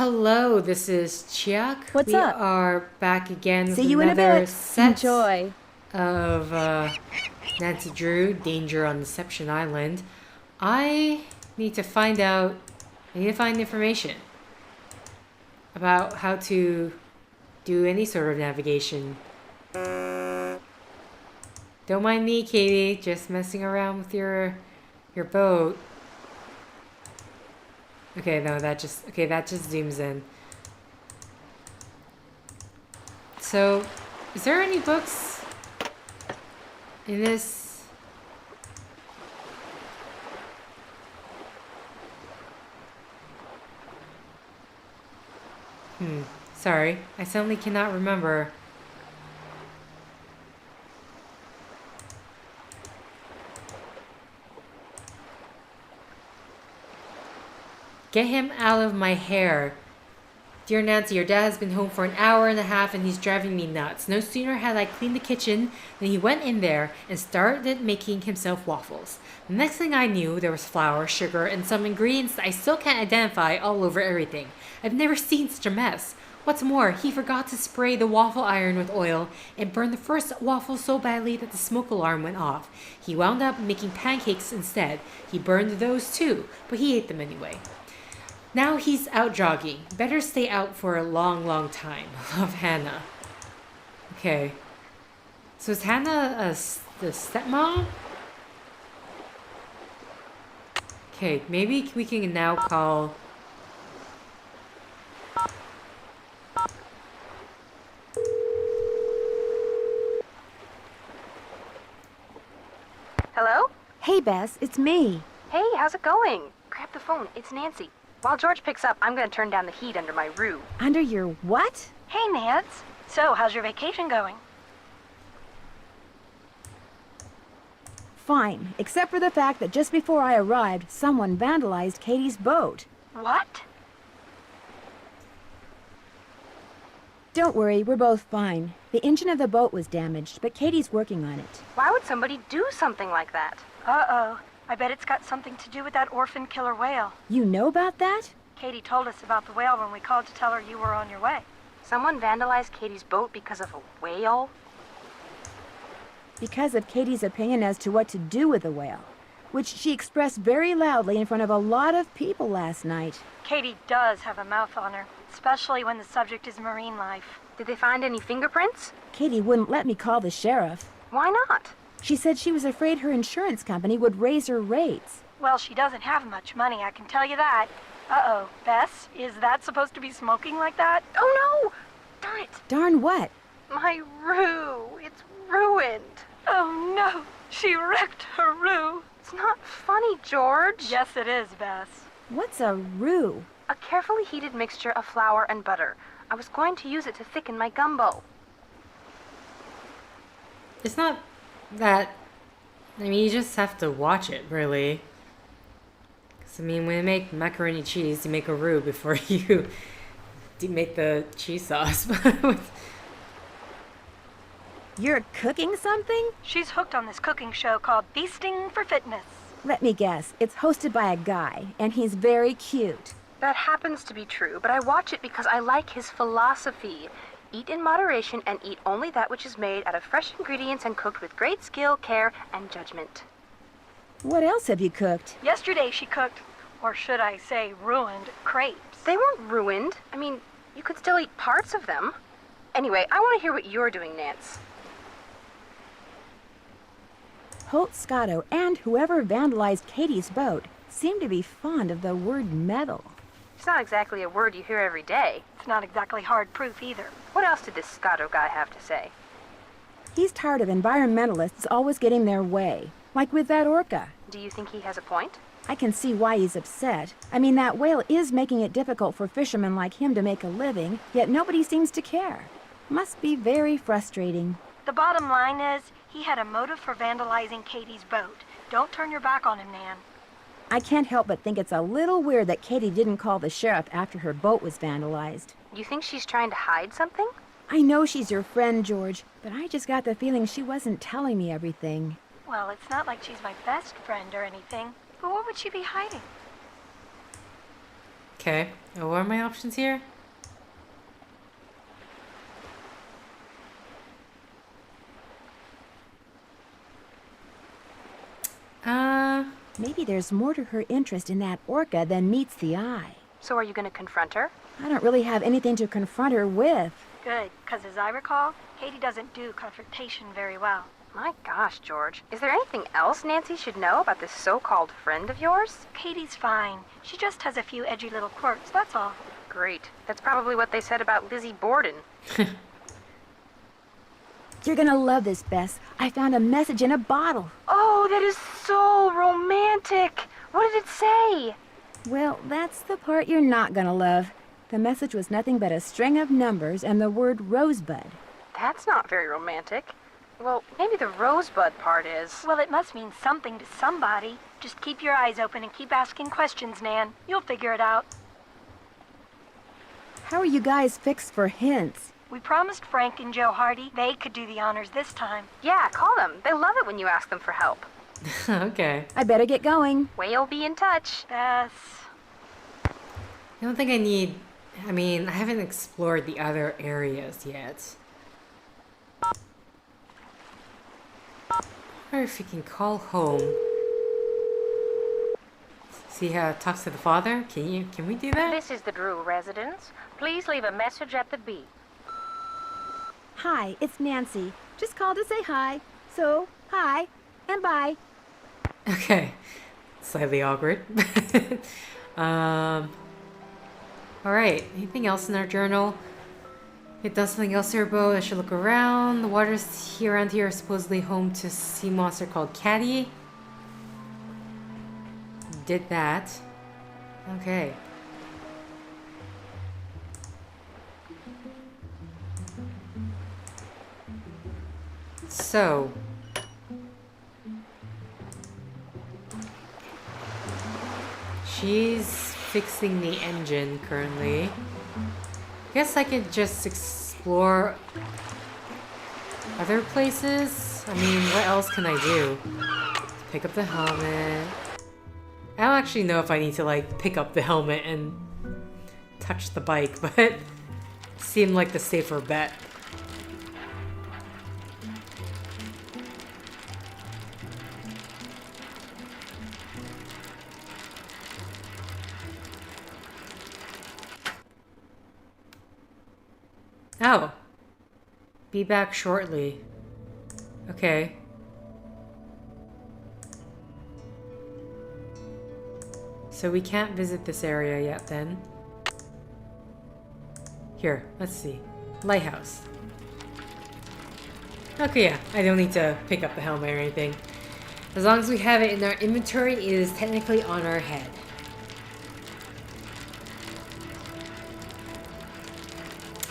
Hello, this is Chiak. What's We up? are back again with See you in a another bit. set Enjoy. of Nancy Drew, Danger on Deception Island. I need to find out, I need to find information about how to do any sort of navigation. Don't mind me, Katie, just messing around with your boat. Okay, no, that just zooms in. So, is there any books in this? Sorry, I suddenly cannot remember. Get him out of my hair. Dear Nancy, your dad has been home for an hour and a half and he's driving me nuts. No sooner had I cleaned the kitchen than he went in there and started making himself waffles. The next thing I knew, there was flour, sugar, and some ingredients that I still can't identify all over everything. I've never seen such a mess. What's more, he forgot to spray the waffle iron with oil and burned the first waffle so badly that the smoke alarm went off. He wound up making pancakes instead. He burned those too, but he ate them anyway. Now he's out jogging. Better stay out for a long, long time. Love, Hannah. Okay. So is Hannah the stepmom? Okay, maybe we can now call... Hello? Hey, Bess, it's me. Hey, how's it going? Grab the phone. It's Nancy. While George picks up, I'm gonna turn down the heat under my roo. Under your what? Hey, Nance. So, how's your vacation going? Fine, except for the fact that just before I arrived, someone vandalized Katie's boat. What? Don't worry, we're both fine. The engine of the boat was damaged, but Katie's working on it. Why would somebody do something like that? Uh-oh. I bet it's got something to do with that orphan killer whale. You know about that? Katie told us about the whale when we called to tell her you were on your way. Someone vandalized Katie's boat because of a whale? Because of Katie's opinion as to what to do with the whale, which she expressed very loudly in front of a lot of people last night. Katie does have a mouth on her, especially when the subject is marine life. Did they find any fingerprints? Katie wouldn't let me call the sheriff. Why not? She said she was afraid her insurance company would raise her rates. Well, she doesn't have much money, I can tell you that. Uh-oh, Bess, is that supposed to be smoking like that? Oh, no! Darn it! Darn what? My roo, it's ruined. Oh, no, she wrecked her roo. It's not funny, George. Yes, it is, Bess. What's a roux? A carefully heated mixture of flour and butter. I was going to use it to thicken my gumbo. It's not that... I mean, you just have to watch it, really. Because, I mean, when you make macaroni cheese, you make a roux before you make the cheese sauce. You're cooking something? She's hooked on this cooking show called Feasting for Fitness. Let me guess, it's hosted by a guy, and he's very cute. That happens to be true, but I watch it because I like his philosophy. Eat in moderation and eat only that which is made out of fresh ingredients and cooked with great skill, care, and judgment. What else have you cooked? Yesterday she cooked, or should I say ruined, crepes. They weren't ruined. I mean, you could still eat parts of them. Anyway, I want to hear what you're doing, Nance. Holt Scotto and whoever vandalized Katie's boat seem to be fond of the word metal. It's not exactly a word you hear every day. It's not exactly hard proof either. What else did this Scotto guy have to say? He's tired of environmentalists always getting their way, like with that orca. Do you think he has a point? I can see why he's upset. I mean, that whale is making it difficult for fishermen like him to make a living, yet nobody seems to care. Must be very frustrating. The bottom line is, he had a motive for vandalizing Katie's boat. Don't turn your back on him, Nan. I can't help but think it's a little weird that Katie didn't call the sheriff after her boat was vandalized. You think she's trying to hide something? I know she's your friend, George, but I just got the feeling she wasn't telling me everything. Well, it's not like she's my best friend or anything. But what would she be hiding? Okay. Oh, what are my options here? Maybe there's more to her interest in that Orca than meets the eye. So are you going to confront her? I don't really have anything to confront her with. Good, because as I recall, Katie doesn't do confrontation very well. My gosh, George. Is there anything else Nancy should know about this so-called friend of yours? Katie's fine. She just has a few edgy little quirks, that's all. Great. That's probably what they said about Lizzie Borden. You're gonna love this, Bess. I found a message in a bottle. Oh, that is so romantic. What did it say? Well, that's the part you're not gonna love. The message was nothing but a string of numbers and the word rosebud. That's not very romantic. Well, maybe the rosebud part is. Well, it must mean something to somebody. Just keep your eyes open and keep asking questions, Nan. You'll figure it out. How are you guys fixed for hints? We promised Frank and Joe Hardy they could do the honors this time. Yeah, call them. They love it when you ask them for help. Okay. I better get going. Whale be in touch. Bess. I don't think I need... I mean, I haven't explored the other areas yet. I wonder if you can call home. See how it talks to the father? Can we do that? This is the Drew residence. Please leave a message at the beep. Hi, it's Nancy. Just called to say hi. So, hi, and bye. Okay. Slightly awkward. Alright, anything else in our journal? It does something else here, Bo. I should look around. The waters here around here are supposedly home to a sea monster called Katie. Did that. Okay. So. She's fixing the engine currently. Guess I could just explore other places. I mean, what else can I do? Pick up the helmet. I don't actually know if I need to like pick up the helmet and touch the bike, but it seemed like the safer bet. Oh. Be back shortly. Okay. So we can't visit this area yet then. Here, let's see. Lighthouse. Okay, yeah. I don't need to pick up the helmet or anything. As long as we have it in our inventory, it is technically on our head.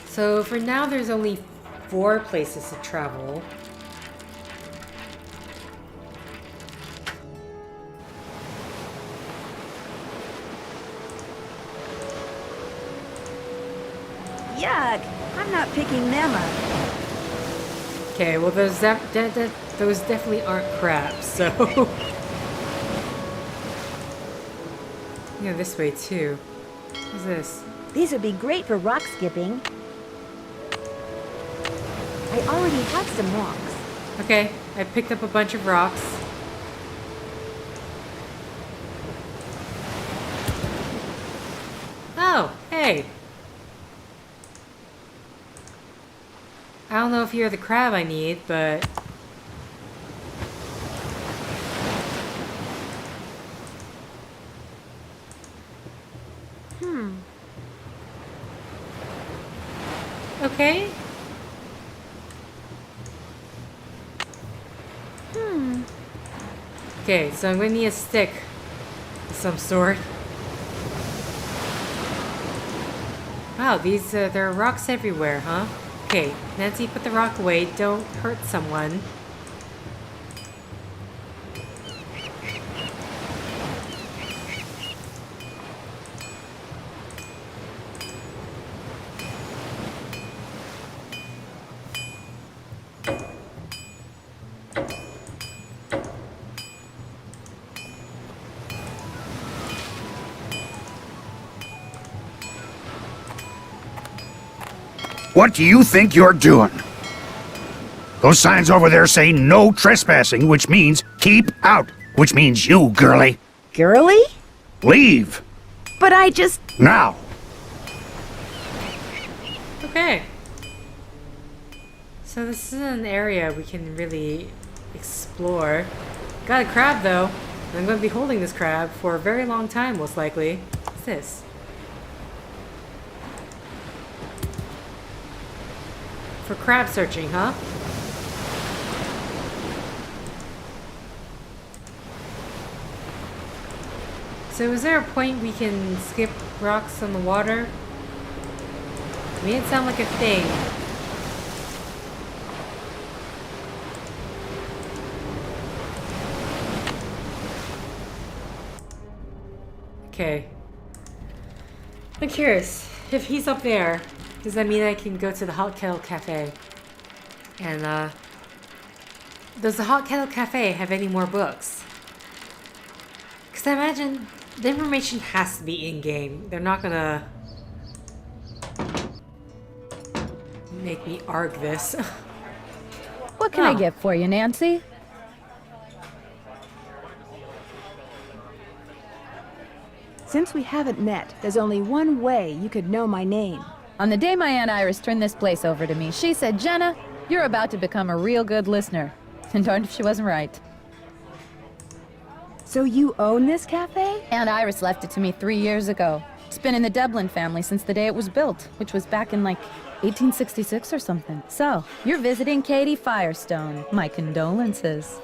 So for now, there's only 4 places to travel. Yuck! I'm not picking them up. Okay, well those definitely aren't crabs, so... Yeah, this way too. What's this? These would be great for rock skipping. I already have some rocks. Okay, I picked up a bunch of rocks. Oh, hey! I don't know if you're the crab I need, but... Okay. Okay, so I'm gonna need a stick of some sort. Wow, these, there are rocks everywhere, huh? Okay, Nancy, put the rock away. Don't hurt someone. What do you think you're doing? Those signs over there say no trespassing, which means keep out, which means you, girlie. Girly? Leave. But I just... Now. Okay. So this is an area we can really explore. Got a crab though. I'm going to be holding this crab for a very long time, most likely. What's this? For crab searching, huh? So is there a point we can skip rocks on the water? Made it sound like a thing. Okay. I'm curious. If he's up there, does that mean I can go to the Hot Kettle Cafe? And, does the Hot Kettle Cafe have any more books? Because I imagine the information has to be in-game. They're not gonna make me arg this. What can I get for you, Nancy? Since we haven't met, there's only one way you could know my name. On the day my Aunt Iris turned this place over to me, she said, Jenna, you're about to become a real good listener. And darned if she wasn't right. So you own this cafe? Aunt Iris left it to me 3 years ago. It's been in the Dublin family since the day it was built, which was back in like 1866 or something. So, you're visiting Katie Firestone. My condolences.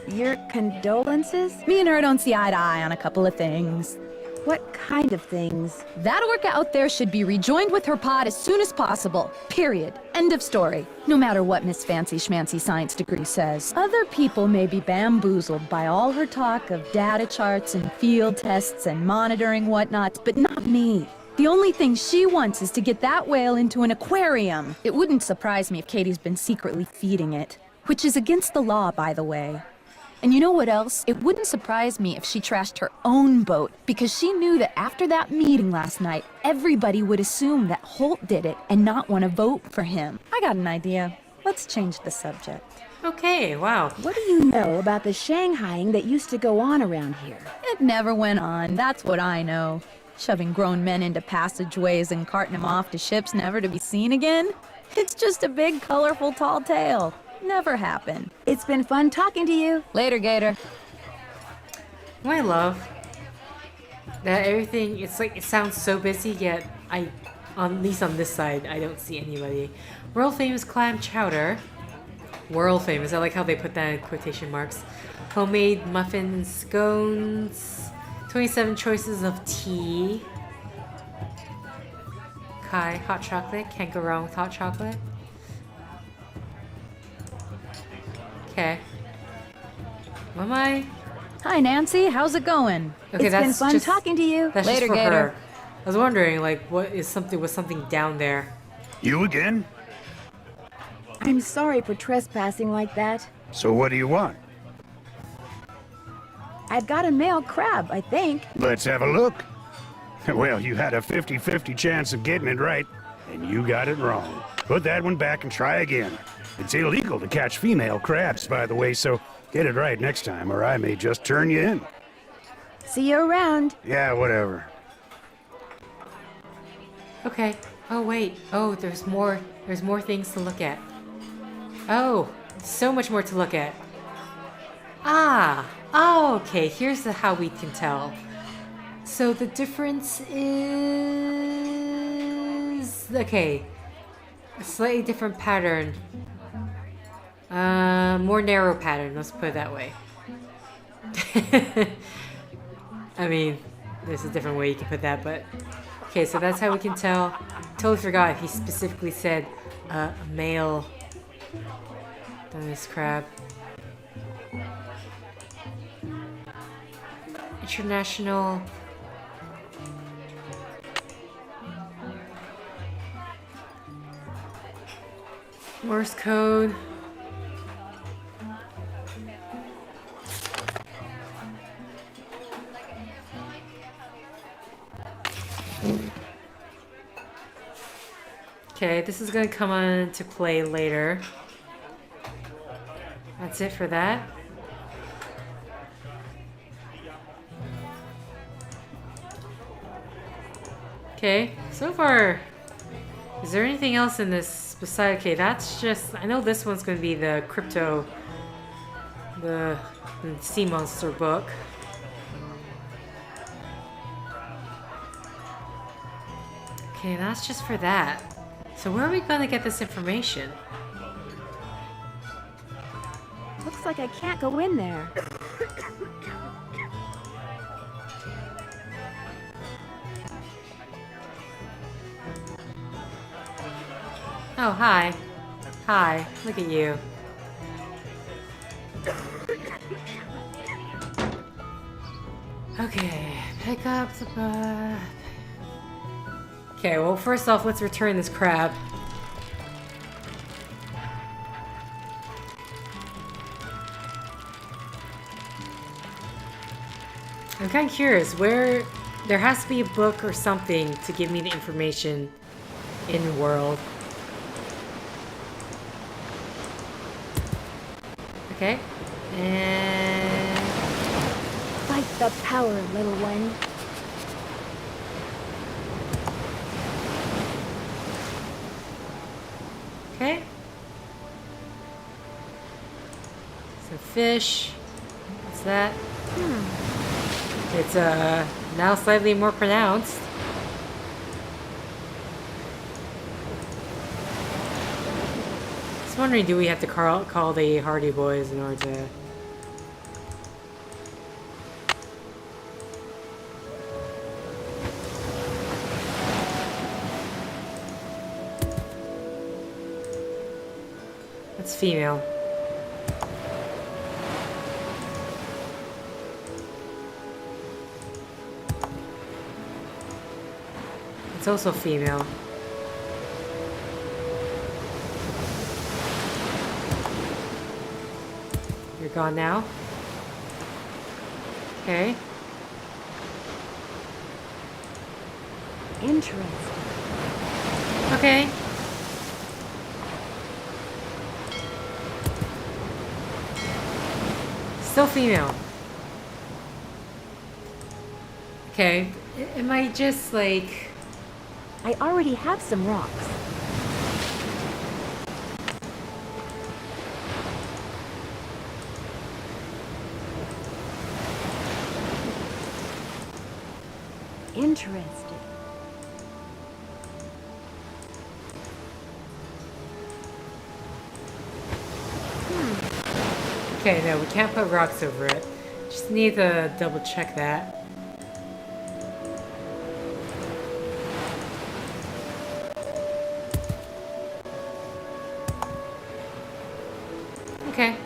Your condolences? Me and her don't see eye to eye on a couple of things. What kind of things? That Orca out there should be rejoined with her pod as soon as possible. Period. End of story. No matter what Miss Fancy Schmancy science degree says. Other people may be bamboozled by all her talk of data charts and field tests and monitoring whatnots, but not me. The only thing she wants is to get that whale into an aquarium. It wouldn't surprise me if Katie's been secretly feeding it. Which is against the law, by the way. And you know what else? It wouldn't surprise me if she trashed her own boat, because she knew that after that meeting last night, everybody would assume that Holt did it and not want to vote for him. I got an idea. Let's change the subject. Okay, wow. What do you know about the Shanghaiing that used to go on around here? It never went on, that's what I know. Shoving grown men into passageways and carting them off to ships never to be seen again? It's just a big, colorful, tall tale. Never happened. It's been fun talking to you. Later, Gator. I love that everything, it's like, it sounds so busy, yet at least on this side, I don't see anybody. World famous clam chowder. World famous, I like how they put that in quotation marks. Homemade muffins, scones. 27 choices of tea. Kai, hot chocolate. Can't go wrong with hot chocolate. Okay. What am I? Hi, Nancy. How's it going? Okay, It's been fun talking to you. That's Later, just for Gator. her. I was wondering, like, was something down there? You again? I'm sorry for trespassing like that. So what do you want? I've got a male crab, I think. Let's have a look. Well, you had a 50-50 chance of getting it right, and you got it wrong. Put that one back and try again. It's illegal to catch female crabs, by the way, so get it right next time, or I may just turn you in. See you around. Yeah, whatever. Okay. Oh, wait. Oh, there's more things to look at. Oh, so much more to look at. Ah. Oh, okay. Here's how we can tell. So the difference is... Okay. A slightly different pattern. More narrow pattern, let's put it that way. I mean, there's a different way you can put that, but... Okay, so that's how we can tell. Totally forgot he specifically said a male on this crab. International... Morse code. Okay, this is gonna come into play later. That's it for that. Okay, so far, is there anything else in this beside? Okay, that's just. I know this one's gonna be the crypto, the sea monster book. Okay, that's just for that. So where are we gonna get this information? Looks like I can't go in there. Oh, hi. Hi, look at you. Okay, pick up the bud. Okay, well, first off, let's return this crab. I'm kind of curious, where... There has to be a book or something to give me the information in the world. Okay, and... Fight the power, little one. Okay. Some fish. What's that? It's now slightly more pronounced. Just wondering, do we have to call the Hardy Boys in order to... That's female. It's also female. You're gone now? Okay. Interesting. Okay. Still female. Okay. It might just like... I already have some rocks. Interesting. Okay, no, we can't put rocks over it. Just need to double check that. Okay.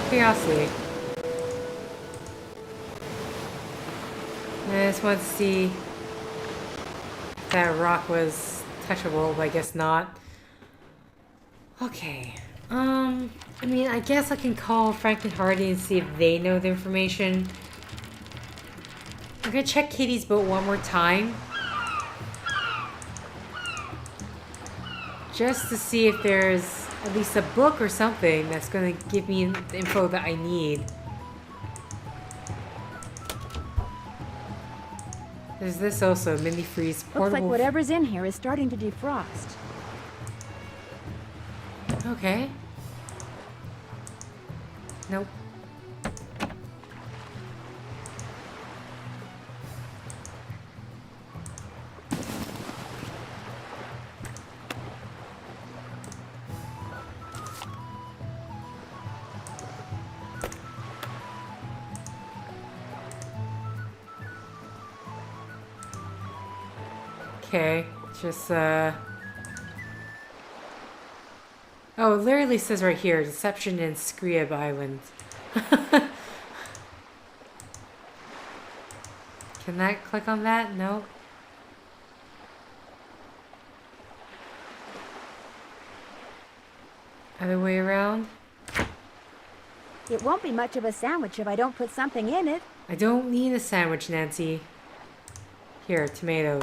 Curiosity. I just wanted to see if that rock was touchable, but I guess not. Okay. I mean, I guess I can call Frank and Hardy and see if they know the information. I'm gonna check Katie's boat one more time. Just to see if there's at least a book or something that's going to give me the info that I need. There's this also, mini freeze portable. Looks like whatever's in here is starting to defrost. Okay. Nope. Okay, just, Oh, it literally says right here, Deception in Scriab Island. Can that click on that? No. Other way around? It won't be much of a sandwich if I don't put something in it. I don't need a sandwich, Nancy. Here, tomato.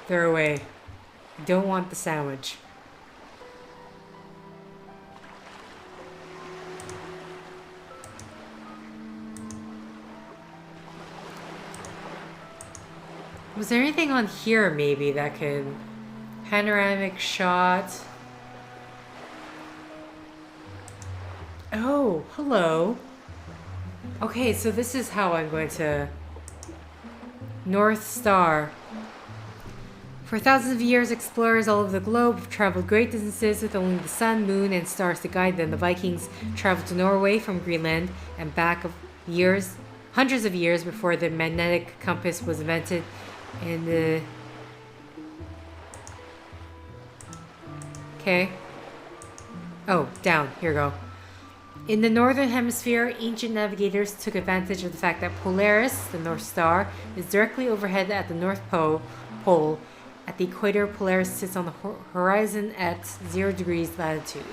Throw away. Don't want the sandwich. Was there anything on here maybe that could... Panoramic shot. Oh, hello. Okay, so this is how I'm going to... North Star. For thousands of years, explorers all over the globe have traveled great distances with only the sun, moon, and stars to guide them. The Vikings traveled to Norway from Greenland and back of years, hundreds of years before the magnetic compass was invented. And the... Okay. Oh, down. Here we go. In the northern hemisphere, ancient navigators took advantage of the fact that Polaris, the North Star, is directly overhead at the North Pole. At the equator, Polaris sits on the horizon at 0 degrees latitude.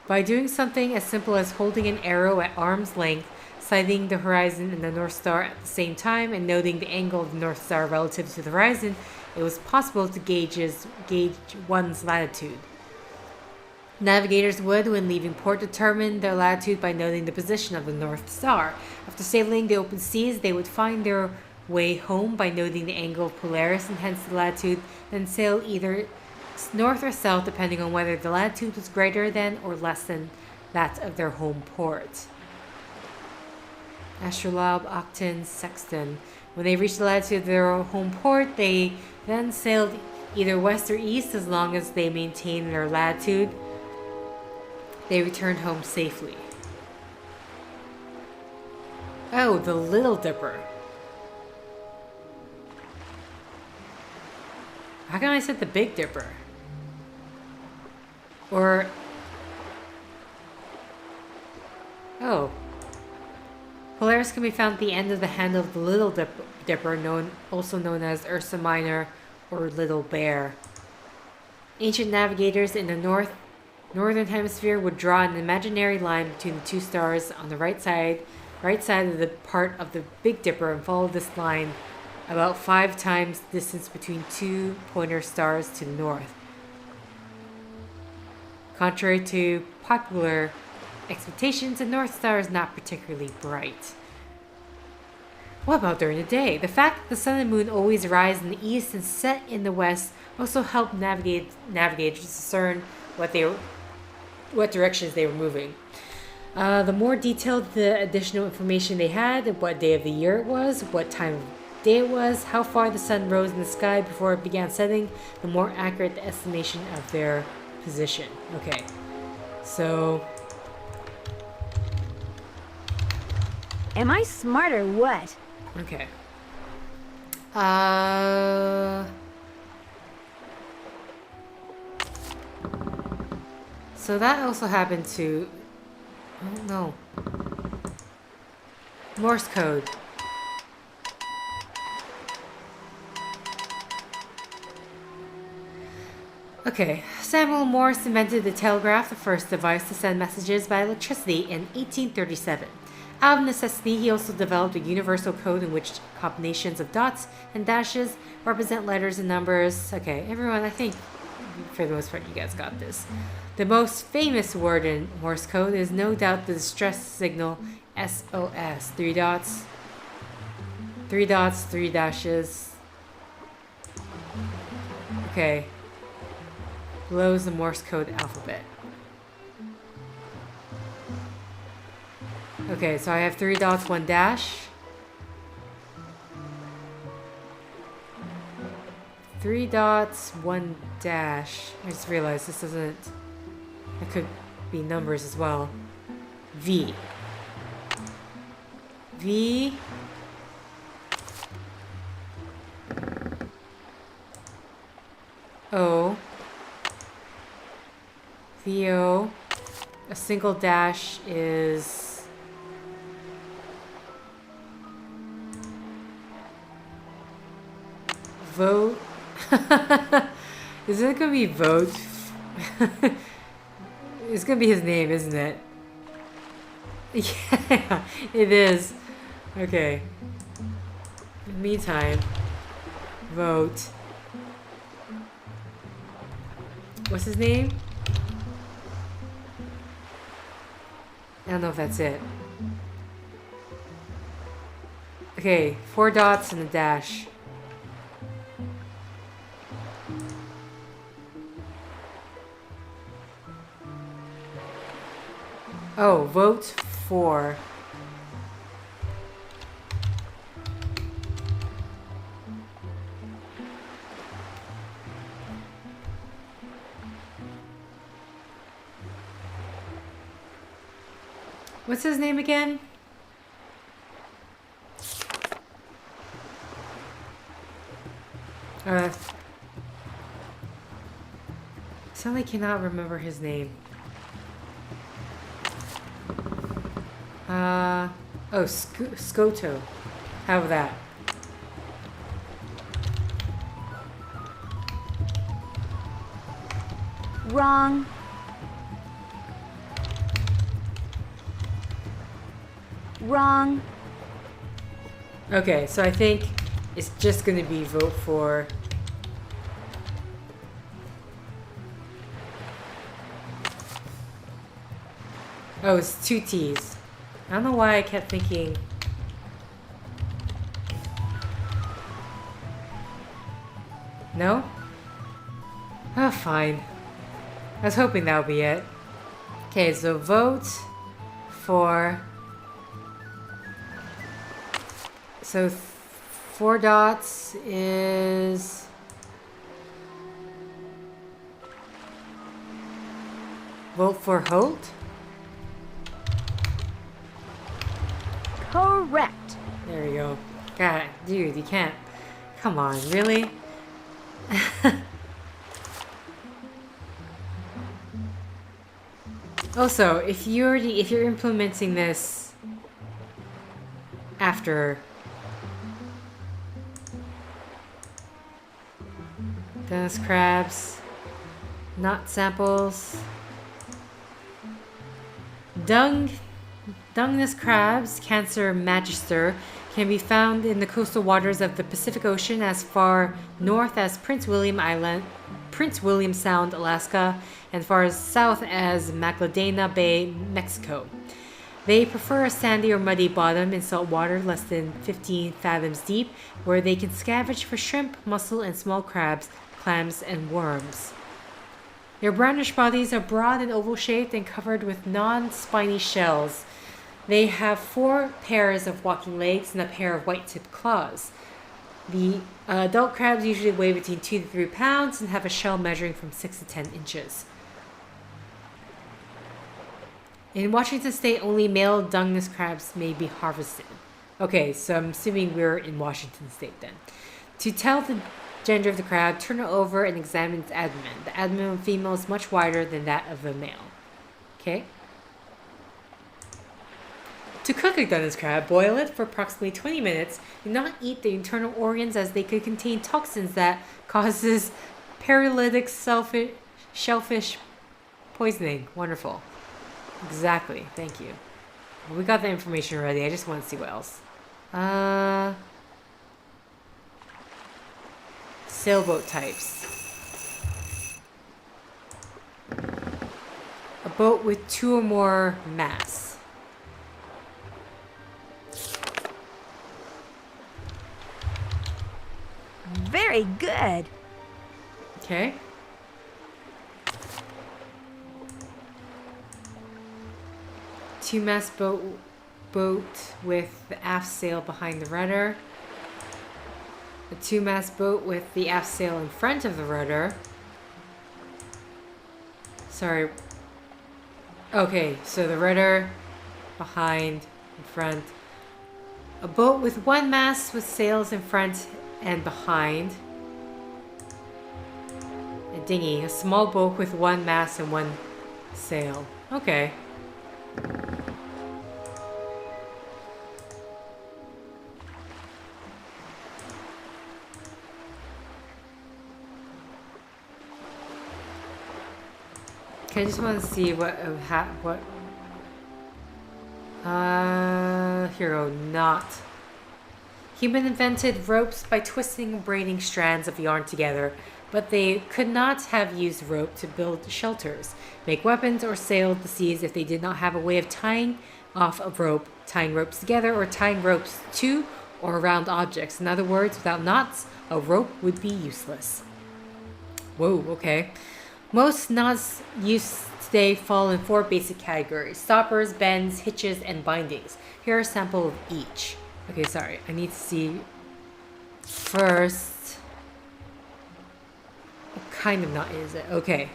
By doing something as simple as holding an arrow at arm's length, sighting the horizon and the North Star at the same time, and noting the angle of the North Star relative to the horizon, it was possible to gauge one's latitude. Navigators would, when leaving port, determine their latitude by noting the position of the North Star. After sailing the open seas, they would find their way home by noting the angle of Polaris and hence the latitude, then sail either north or south depending on whether the latitude was greater than or less than that of their home port. Astrolabe, octant, sextant. When they reached the latitude of their home port, they then sailed either west or east as long as they maintained their latitude. They returned home safely. Oh, the Little Dipper. How come I said the Big Dipper? Or... Oh. Polaris can be found at the end of the handle of the Little Dipper, also known as Ursa Minor or Little Bear. Ancient navigators in the northern hemisphere would draw an imaginary line between the two stars on the right side of the part of the Big Dipper and follow this line about 5 times the distance between 2 pointer stars to the north. Contrary to popular expectations, the North Star is not particularly bright. What about during the day? The fact that the sun and moon always rise in the east and set in the west also helped navigators discern what directions they were moving. The more detailed the additional information they had, what day of the year it was, what time of day it was, how far the sun rose in the sky before it began setting, the more accurate the estimation of their position. Okay, so... Am I smart or what? Okay. So that also happened to... Oh, no. Morse code. Okay, Samuel Morse invented the telegraph, the first device to send messages by electricity, in 1837. Out of necessity, he also developed a universal code in which combinations of dots and dashes represent letters and numbers. Okay, everyone, I think for the most part you guys got this. The most famous word in Morse code is no doubt the distress signal SOS. 3 dots, 3 dots, 3 dashes. Okay. Below is the Morse code alphabet. Okay, so I have 3 dots, 1 dash. 3 dots, 1 dash. I just realized this doesn't... It could be numbers as well. V. V. O. VO. A single dash is... Vote. Is it gonna be vote? It's gonna be his name, isn't it? Yeah, it is. Okay. In the meantime, vote. What's his name? I don't know if that's it. Okay, 4 dots and a dash. Oh, vote for. What's his name again? Suddenly cannot remember his name. Oh, Scoto. How about that? Wrong. Wrong. Okay, so I think it's just gonna be vote for. Oh, it's 2 T's. I don't know why I kept thinking. No? Oh, fine. I was hoping that would be it. Okay, so vote for. So 4 dots is. Vote for Holt? Correct. There we go. God, dude, you can't. Come on, really? Also, if you're implementing this after Dennis crabs, nut samples, Dungeness crabs, Cancer magister, can be found in the coastal waters of the Pacific Ocean as far north as Prince William Sound, Alaska, and far as south as Magdalena Bay, Mexico. They prefer a sandy or muddy bottom in salt water less than 15 fathoms deep, where they can scavenge for shrimp, mussel, and small crabs, clams, and worms. Their brownish bodies are broad and oval-shaped and covered with non-spiny shells. They have 4 pairs of walking legs and a pair of white-tipped claws. The adult crabs usually weigh between 2 to 3 pounds and have a shell measuring from 6 to 10 inches. In Washington State, only male Dungeness crabs may be harvested. Okay, so I'm assuming we're in Washington State then. To tell the gender of the crab, turn it over and examine its abdomen. The abdomen of a female is much wider than that of the male. Okay? To cook a Dungeness crab, boil it for approximately 20 minutes. Do not eat the internal organs as they could contain toxins that causes paralytic shellfish poisoning. Wonderful. Exactly. Thank you. Well, we got the information already. I just want to see what else. Sailboat types. A boat with 2 or more masts. Very good. Okay. Two-mast boat with the aft sail behind the rudder. A 2-mast boat with the aft sail in front of the rudder. Sorry. Okay, so the rudder behind, in front. A boat with 1 mast with sails in front and behind. A dinghy, a small boat with 1 mast and 1 sail. Okay. Okay, I just want to see what Hero, not. Human invented ropes by twisting and braiding strands of yarn together, but they could not have used rope to build shelters, make weapons, or sail the seas if they did not have a way of tying off a rope, tying ropes together, or tying ropes to or around objects. In other words, without knots, a rope would be useless. Whoa, okay. Most knots used today fall in 4 basic categories: stoppers, bends, hitches, and bindings. Here are a sample of each. Okay, sorry. I need to see first. What kind of knot is it? Okay.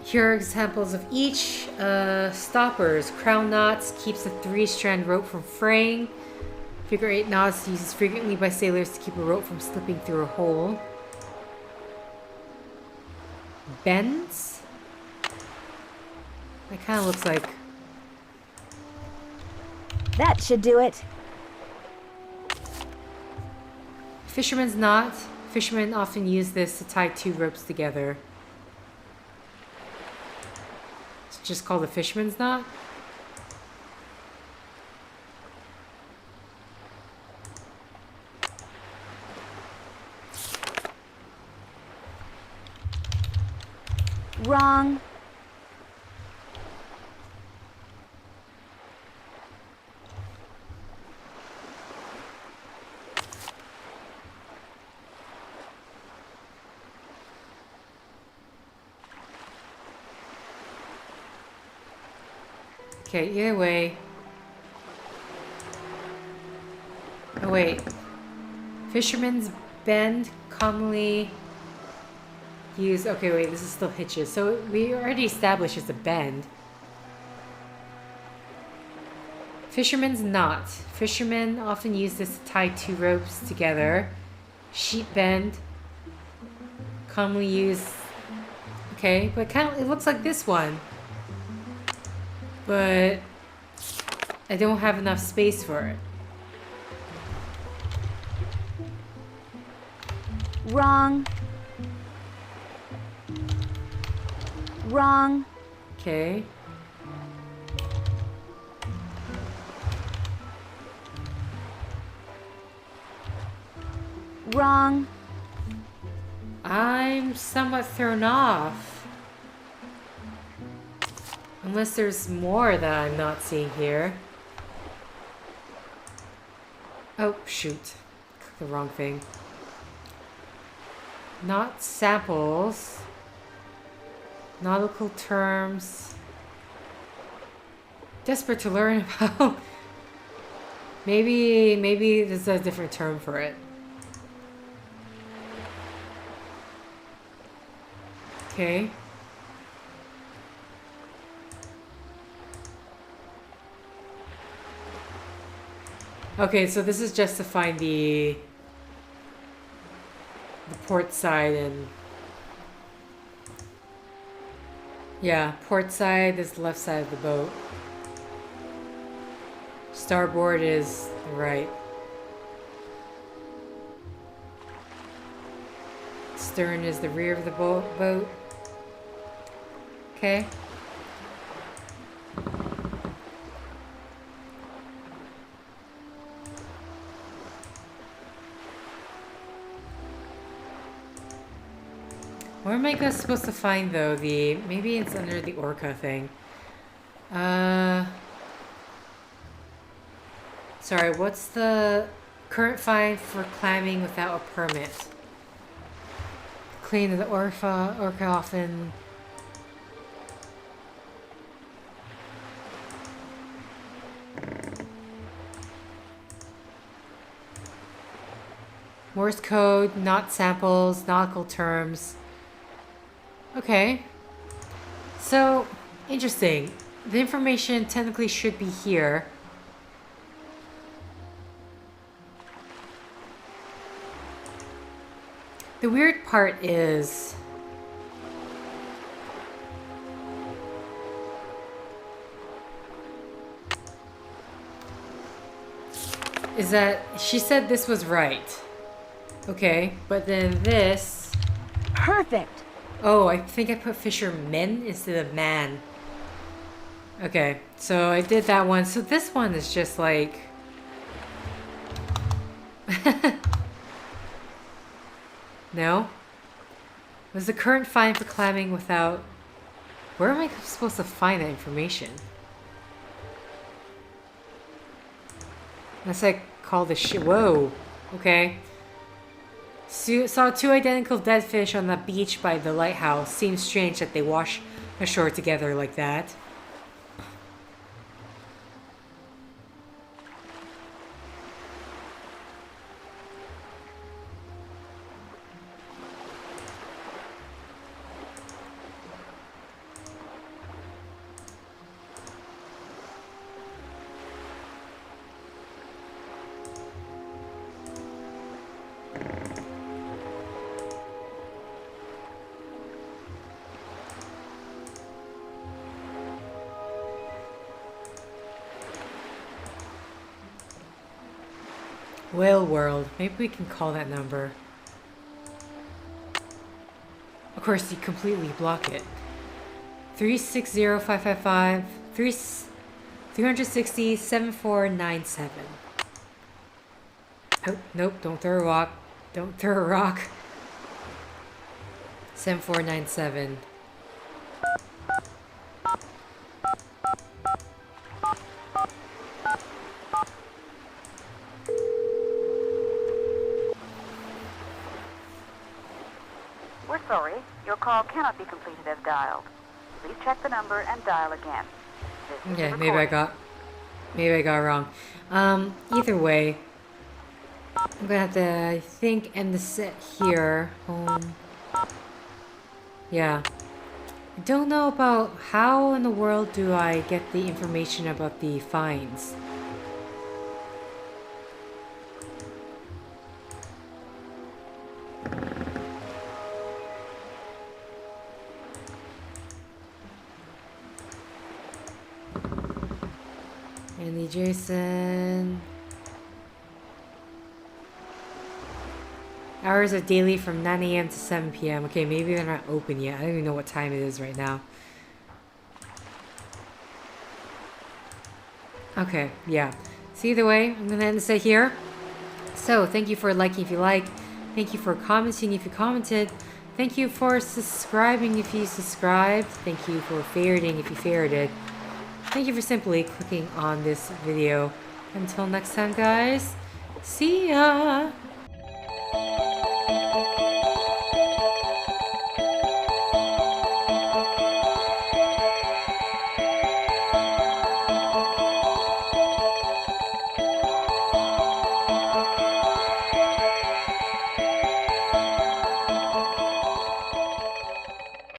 Here are examples of each. Stoppers. Crown knots keeps a 3-strand rope from fraying. Figure 8 knots used frequently by sailors to keep a rope from slipping through a hole. Bends? That kind of looks like... That should do it. Fisherman's knot. Fishermen often use this to tie 2 ropes together. It's just called a fisherman's knot. Wrong. Okay, either way. Oh wait. Fisherman's bend commonly use... Okay, wait, this is still hitches. So we already established it's a bend. Fisherman's knot. Fishermen often use this to tie 2 ropes together. Sheet bend. Commonly used... Okay, but it looks like this one. But I don't have enough space for it. Wrong. Wrong. Okay. Wrong. I'm somewhat thrown off. Unless there's more that I'm not seeing here. Oh, shoot. Clicked the wrong thing. Not samples. Nautical terms. Desperate to learn about. Maybe there's a different term for it. Okay. Okay, so this is just to find the port side and... Yeah, port side is the left side of the boat. Starboard is the right. Stern is the rear of the boat. Okay. Where am I supposed to find though maybe it's under the Orca thing. Sorry, what's the current fine for climbing without a permit? Clean the Orca often. Morse code, not samples, nautical terms. Okay. So, interesting. The information technically should be here. The weird part is... that she said this was right. Okay, but then this... Perfect. Oh, I think I put fishermen instead of man. Okay, so I did that one. So this one is just like... No? Was the current fine for climbing without... Where am I supposed to find that information? Unless I call this shit... Whoa. Okay. Saw two identical dead fish on the beach by the lighthouse. Seems strange that they wash ashore together like that. Whale World. Maybe we can call that number. Of course, you completely block it. 360-555 360-7497. Oh, nope, don't throw a rock. Don't throw a rock. 7497. We're sorry. Your call cannot be completed as dialed. Please check the number and dial again. Okay, maybe I got it wrong. Either way, I'm gonna have to, I think, end the set here. Yeah. I don't know about how in the world do I get the information about the fines. Andy Jason. Hours are daily from 9 a.m. to 7 p.m. Okay, maybe they're not open yet. I don't even know what time it is right now. Okay, yeah. So either way, I'm going to end the set here. So, thank you for liking if you like. Thank you for commenting if you commented. Thank you for subscribing if you subscribed. Thank you for favoriting if you favorited. Thank you for simply clicking on this video. Until next time, guys. See ya!